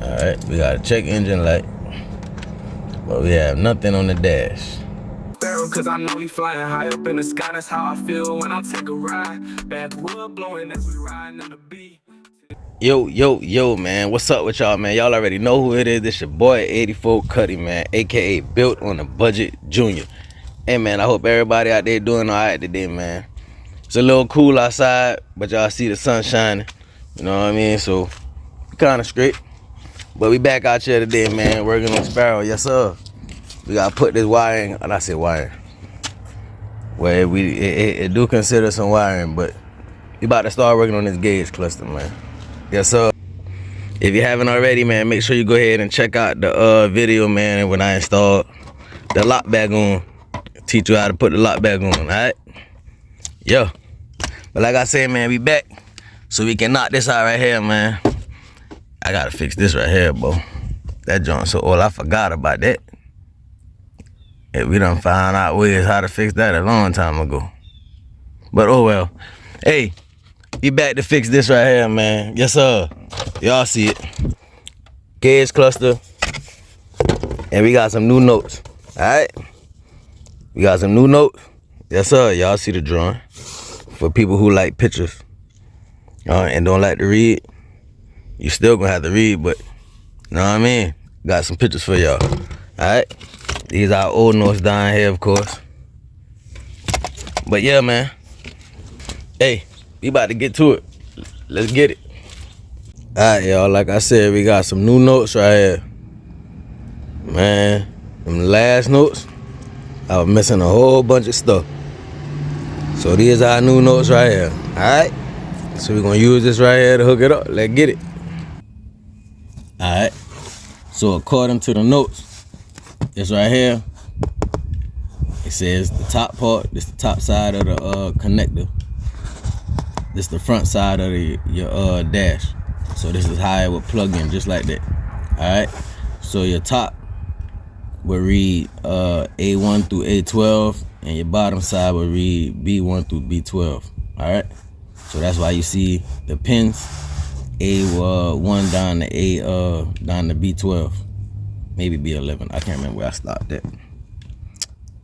Alright, we got a check engine light, but we have nothing on the dash. Cause I know we flying high up in the sky. That's how I feel when I take a ride. Backwood blowing as we riding in the beat. Yo, man, what's up with y'all, man? Y'all already know who it is. This your boy 84 Cutty, man, aka Built on a Budget Junior. Hey, man, I hope everybody out there doing all right today, man. It's a little cool outside, but y'all see the sun shining, you know what I mean? So kind of straight, but we back out here today, man, working on Sparrow. Yes sir. We gotta put this wiring, and I say wiring, well, it do consider some wiring, but we about to start working on this gauge cluster, man. Yes sir. If you haven't already, man, make sure you go ahead and check out the video, man, when I installed the lock back on. Teach you how to put the lock back on. All right, yeah. But like I said, man, we back so we can knock this out right here, man. I gotta fix this right here, bro. That joint so old, I forgot about that. Yeah, we done found out ways how to fix that a long time ago. But oh well. Hey, we back to fix this right here, man. Yes sir. Y'all see it. Gauge cluster. And we got some new notes. Alright? We got some new notes. Yes sir. Y'all see the drawing. For people who like pictures and don't like to read, you still gonna have to read, but you know what I mean? Got some pictures for y'all. Alright? These are old notes down here, of course. But yeah, man. Hey, we about to get to it. Let's get it. Alright, y'all. Like I said, we got some new notes right here. Man, them last notes, I was missing a whole bunch of stuff. So these are our new notes right here. Alright? So we're gonna use this right here to hook it up. Let's get it. Alright. So according to the notes, this right here, it says the top part, this the top side of the connector. This the front side of your dash. So this is how it would plug in, just like that. Alright. So your top will read A1 through A12, and your bottom side will read B1 through B12. Alright. So that's why you see the pins A1 down to B12. Maybe B11. I can't remember where I stopped at.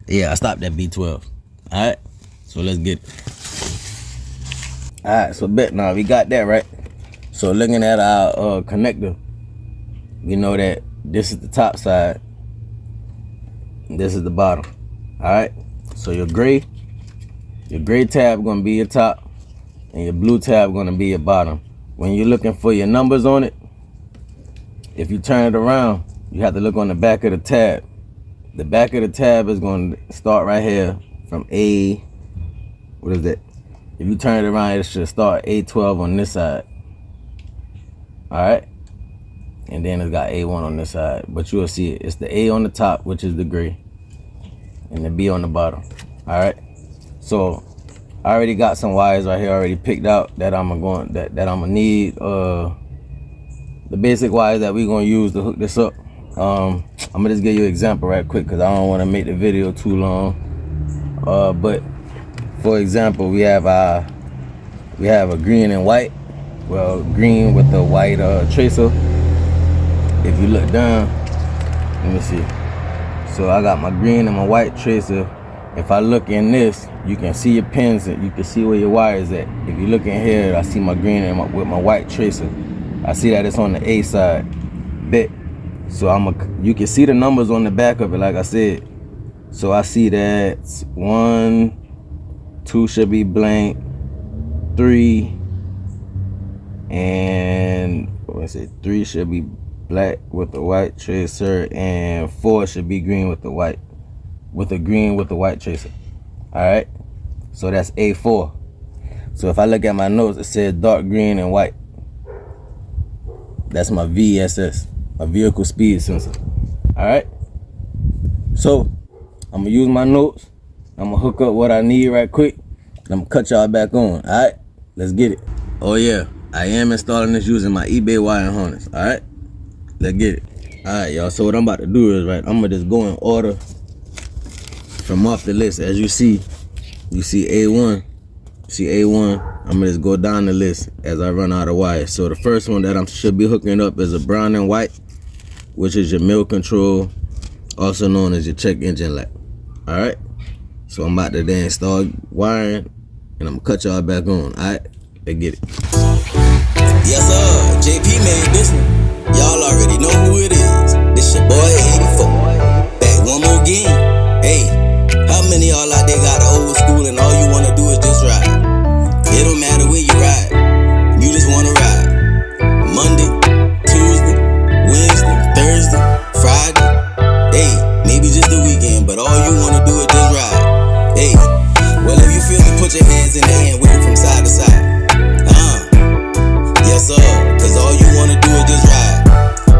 Yeah, I stopped at B12. Alright. So let's get it. Alright, so bet now we got that right. So looking at our connector, we know that this is the top side. This is the bottom. Alright. So your gray tab gonna be your top, and your blue tab gonna be your bottom. When you're looking for your numbers on it, if you turn it around, you have to look on the back of the tab. The back of the tab is going to start right here from A. What is that? If you turn it around, it should start A12 on this side. Alright? And then it's got A1 on this side. But you'll see it. It's the A on the top, which is the gray, and the B on the bottom. Alright? So I already got some wires right here already picked out that I'm gonna need. The basic wires that we're gonna use to hook this up. I'm gonna just give you an example right quick because I don't want to make the video too long. But for example, we have a green and white. Well, green with the white tracer. If you look down, let me see. So I got my green and my white tracer. If I look in this, you can see your pins and you can see where your wire is at. If you look in here, I see my green and with my white tracer. I see that it's on the A side. Bet. So you can see the numbers on the back of it, like I said. So I see that 1, 2 should be blank, 3, and what I say, 3 should be black with the white tracer, and 4 should be green with the white, green with the white tracer. All right. So that's A4. So if I look at my notes, it says dark green and white. That's my VSS, my vehicle speed sensor. Alright. So I'm gonna use my notes. I'm gonna hook up what I need right quick. And I'm gonna cut y'all back on. Alright, let's get it. Oh yeah, I am installing this using my eBay wiring harness. Alright, let's get it. Alright, y'all. So what I'm about to do is I'm gonna just go in order from off the list. As you see A1. See A1. I'm gonna just go down the list as I run out of wires. So the first one that I should be hooking up is a brown and white, which is your mill control, also known as your check engine light. Alright, so I'm about to then start wiring, and I'm gonna cut y'all back on. Alright, let's get it. Yes sir, JP made this one. Y'all already know who it is. This your boy 84. Back one more game. Hey, how many y'all out there got an old school and all you wanna do is just ride? It don't matter when you ride, you just wanna ride. Monday, Tuesday, Wednesday, Thursday, Friday. Hey, maybe just the weekend, but all you wanna do is just ride. Hey, well if you feel me, put your hands in the air and wave from side to side. Yes sir, cause all you wanna do is just ride.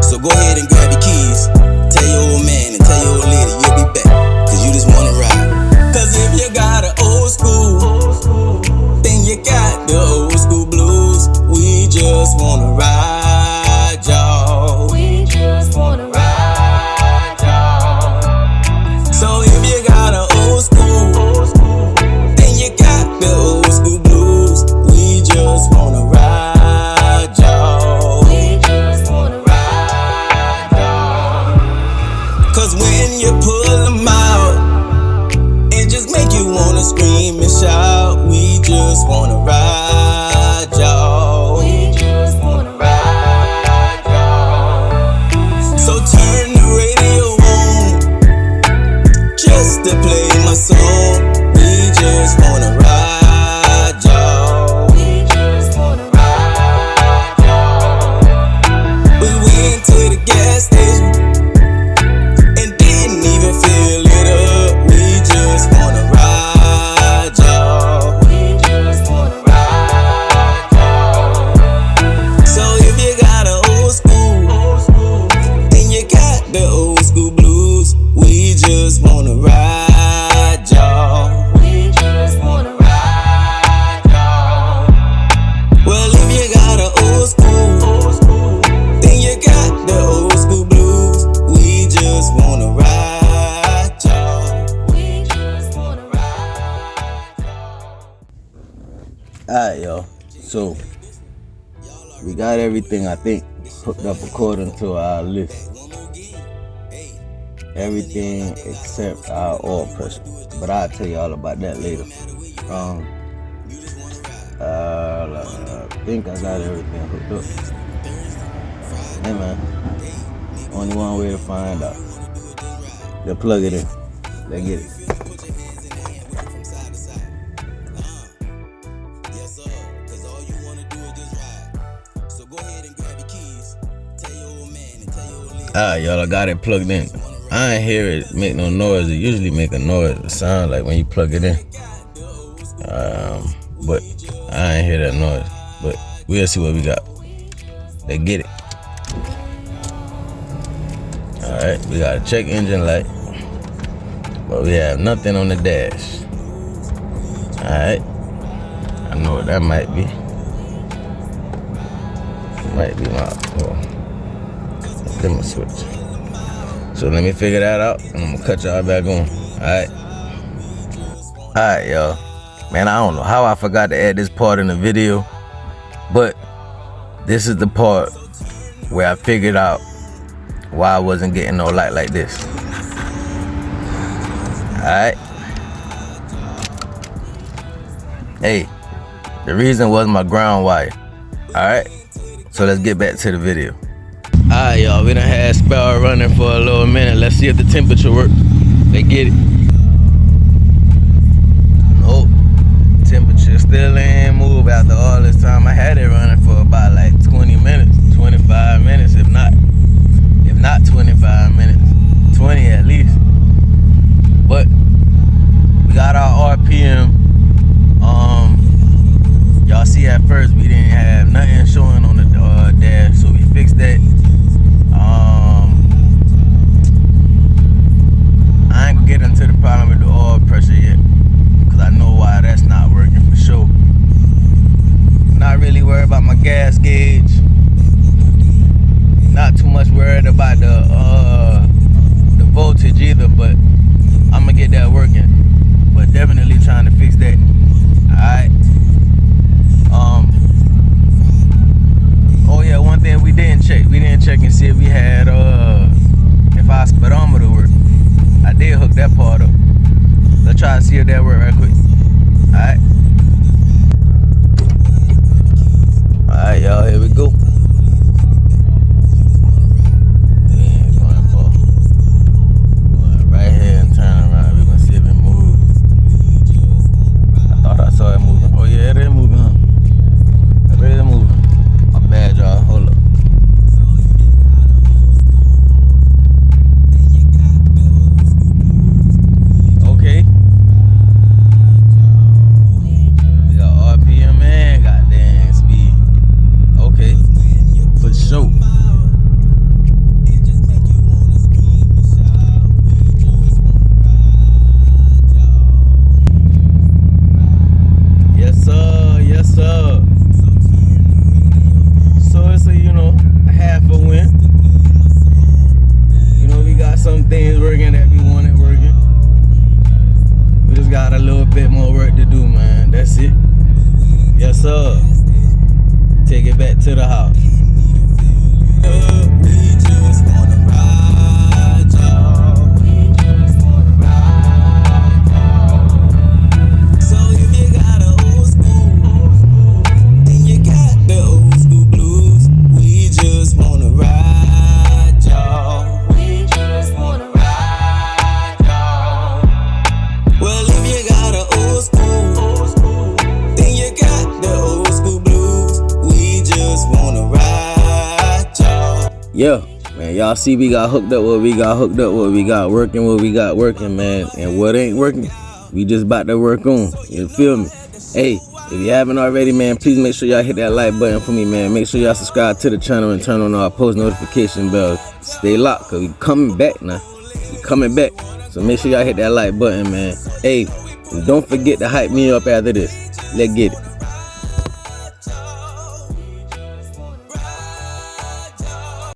So go ahead and grab your keys, tell your old man and tell your old lady you'll be back, cause you just wanna ride. Cause if you got an old school, then you got the old school blues. We just wanna ride, y'all. We just wanna ride, y'all. So if you got an old school, then you got the old school blues. We just wanna ride, y'all. We just wanna ride, y'all. Cause when you pull them out, it just make you wanna scream and shout. We just wanna ride, y'all. We just wanna ride, y'all. So turn the radio on, just to play my song. We just wanna ride, y'all. We just wanna ride, y'all. We went to the gas station and didn't even fill it up. We just wanna ride, y'all. We just wanna ride, y'all. So if you got an old school, then you got the old school blues. We just wanna ride, y'all. We just wanna ride, y'all. Well, if you got an old school, then you got the old school blues. We just wanna ride, y'all. We just wanna ride, y'all. Alright, y'all. So we got everything, I think, hooked up according to our list. Everything except our oil pressure, but I'll tell you all about that later. I think I got everything hooked up. Hey man, only one way to find out. Just plug it in. Let's get it. Yes sir, cause all you wanna do is just ride. So go ahead and grab your keys, tell your old man and tell your old lady. Alright, y'all, I got it plugged in. I ain't hear it make no noise. It usually make a noise, a sound like when you plug it in. But I ain't hear that noise. But we'll see what we got. Let's get it. Alright, we got a check engine light, but we have nothing on the dash. Alright, I know what that might be. Might be my dimmer switch. So let me figure that out, and I'm gonna cut y'all back on. Alright, y'all. Man, I don't know how I forgot to add this part in the video, but this is the part where I figured out why I wasn't getting no light like this. Alright. Hey, the reason was my ground wire. Alright, so let's get back to the video. Alright, y'all, we done had spell running for a little minute. Let's see if the temperature works. Let's get it. Nope, temperature still ain't move after all this time. I had it running for about like 20 minutes, 25 minutes, if not 25 minutes, 20 at least. But we got our RPM. Y'all see at first we didn't have nothing showing on the dash, so we fixed that. I ain't gonna get into the problem with the oil pressure yet, cause I know why that's not working for sure. Not really worried about my gas gauge. Not too much worried about the voltage either, but I'm gonna get that working. But definitely trying to fix that. Alright. Oh yeah, one thing we didn't check and see if we had if our speedometer worked. I did hook that part up. Let's try to see if that worked right quick. Alright. Alright, y'all, here we go. We ain't going far. Going right here and turn around. We're gonna see if it moves. I thought I saw it moving. Oh yeah, it is moving, huh? It is moving. My bad, y'all. Hold up. Okay. We got RPM and goddamn speed. Okay. For sure. Yes, sir. Yes, sir. So it's a, half a win. We got some things working that we wanted working. We just got a little bit more work to do, man. That's it. Yes, sir. Take it back to the house. We just wanna ride, y'all. We just wanna ride, y'all. So if you got an old school, then you got the old school blues. We just wanna ride, y'all. We just wanna ride, y'all. Well, if you got an old school, then you got the old school blues. We just wanna ride, y'all. Yeah, man, y'all see we got hooked up what we got hooked up, what we got working, man. And what ain't working, we just about to work on. You feel me? Hey, if you haven't already, man, please make sure y'all hit that like button for me, man. Make sure y'all subscribe to the channel and turn on our post notification bell. Stay locked, cause we coming back now. We coming back. So make sure y'all hit that like button, man. Hey, and don't forget to hype me up after this. Let's get it.